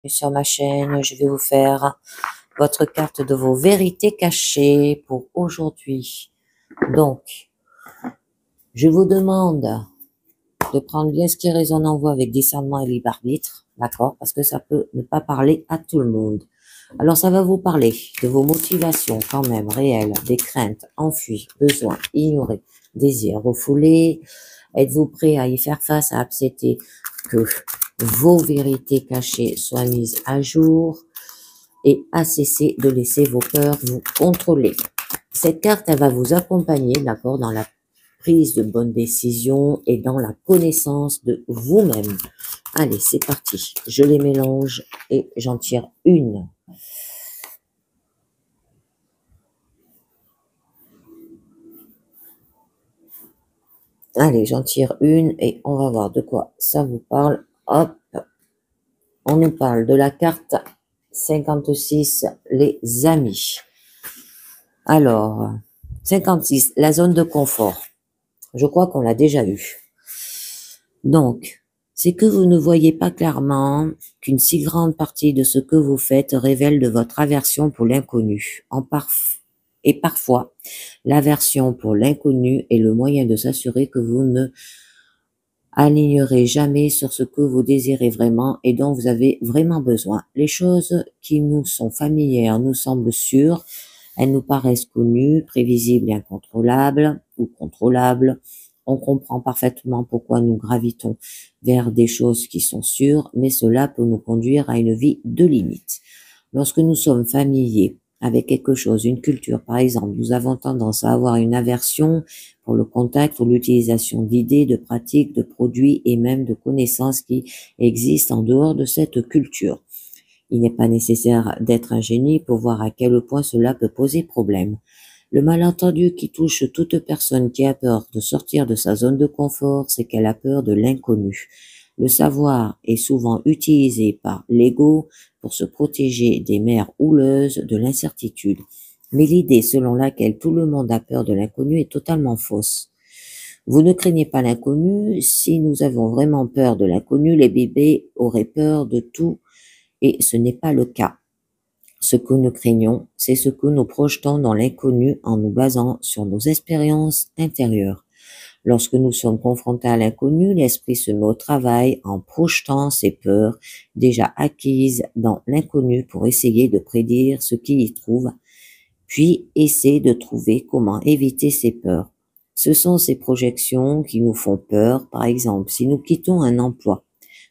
Sur ma chaîne, je vais vous faire votre carte de vos vérités cachées pour aujourd'hui. Donc, je vous demande de prendre bien ce qui résonne en vous avec discernement et libre arbitre, d'accord? Parce que ça peut ne pas parler à tout le monde. Alors, ça va vous parler de vos motivations quand même réelles, des craintes enfuies, besoins ignorés, désirs refoulés. Êtes-vous prêt à y faire face, à accepter que vos vérités cachées soient mises à jour et à cesser de laisser vos peurs vous contrôler? Cette carte, elle va vous accompagner, d'accord, dans la prise de bonnes décisions et dans la connaissance de vous-même. Allez, c'est parti. Je les mélange et j'en tire une. Allez, j'en tire une et on va voir de quoi ça vous parle. Hop, on nous parle de la carte 56, les amis. Alors, 56, la zone de confort. Je crois qu'on l'a déjà eu. Donc, c'est que vous ne voyez pas clairement qu'une si grande partie de ce que vous faites révèle de votre aversion pour l'inconnu. Et parfois, l'aversion pour l'inconnu est le moyen de s'assurer que vous ne alignerez jamais sur ce que vous désirez vraiment et dont vous avez vraiment besoin. Les choses qui nous sont familières nous semblent sûres, elles nous paraissent connues, prévisibles et incontrôlables ou contrôlables. On comprend parfaitement pourquoi nous gravitons vers des choses qui sont sûres, mais cela peut nous conduire à une vie de limites. Lorsque nous sommes familiers avec quelque chose, une culture par exemple, nous avons tendance à avoir une aversion pour le contact ou l'utilisation d'idées, de pratiques, de produits et même de connaissances qui existent en dehors de cette culture. Il n'est pas nécessaire d'être un génie pour voir à quel point cela peut poser problème. Le malentendu qui touche toute personne qui a peur de sortir de sa zone de confort, c'est qu'elle a peur de l'inconnu. Le savoir est souvent utilisé par l'ego pour se protéger des mers houleuses de l'incertitude. Mais l'idée selon laquelle tout le monde a peur de l'inconnu est totalement fausse. Vous ne craignez pas l'inconnu. Si nous avons vraiment peur de l'inconnu, les bébés auraient peur de tout et ce n'est pas le cas. Ce que nous craignons, c'est ce que nous projetons dans l'inconnu en nous basant sur nos expériences intérieures. Lorsque nous sommes confrontés à l'inconnu, l'esprit se met au travail en projetant ses peurs déjà acquises dans l'inconnu pour essayer de prédire ce qu'il y trouve, puis essayer de trouver comment éviter ces peurs. Ce sont ces projections qui nous font peur. Par exemple, si nous quittons un emploi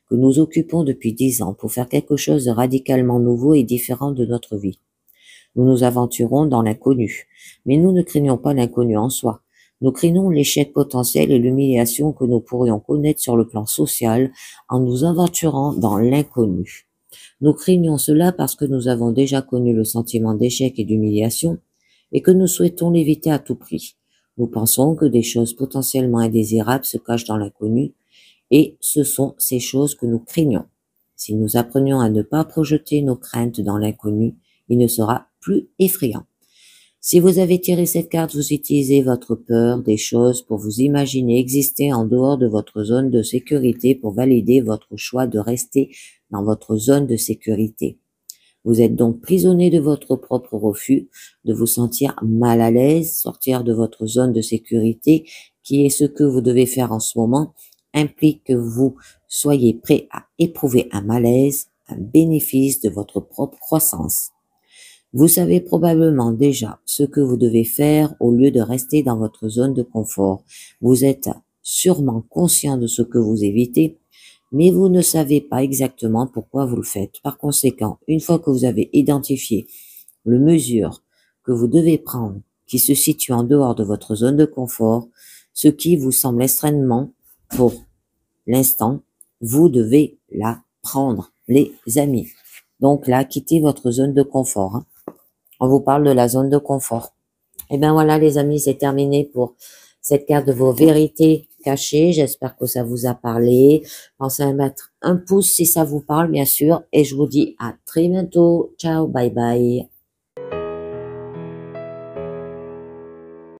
que nous occupons depuis 10 ans pour faire quelque chose de radicalement nouveau et différent de notre vie, nous nous aventurons dans l'inconnu. Mais nous ne craignons pas l'inconnu en soi. Nous craignons l'échec potentiel et l'humiliation que nous pourrions connaître sur le plan social en nous aventurant dans l'inconnu. Nous craignons cela parce que nous avons déjà connu le sentiment d'échec et d'humiliation et que nous souhaitons l'éviter à tout prix. Nous pensons que des choses potentiellement indésirables se cachent dans l'inconnu et ce sont ces choses que nous craignons. Si nous apprenions à ne pas projeter nos craintes dans l'inconnu, il ne sera plus effrayant. Si vous avez tiré cette carte, vous utilisez votre peur des choses pour vous imaginer exister en dehors de votre zone de sécurité pour valider votre choix de rester dans votre zone de sécurité. Vous êtes donc prisonnier de votre propre refus, de vous sentir mal à l'aise, sortir de votre zone de sécurité, qui est ce que vous devez faire en ce moment, implique que vous soyez prêt à éprouver un malaise, un bénéfice de votre propre croissance. Vous savez probablement déjà ce que vous devez faire au lieu de rester dans votre zone de confort. Vous êtes sûrement conscient de ce que vous évitez, mais vous ne savez pas exactement pourquoi vous le faites. Par conséquent, une fois que vous avez identifié les mesures que vous devez prendre qui se situent en dehors de votre zone de confort, ce qui vous semble extrêmement pour l'instant, vous devez la prendre, les amis. Donc là, quittez votre zone de confort. Hein. On vous parle de la zone de confort. Et bien voilà les amis, c'est terminé pour cette carte de vos vérités cachées. J'espère que ça vous a parlé. Pensez à mettre un pouce si ça vous parle bien sûr. Et je vous dis à très bientôt. Ciao, bye bye.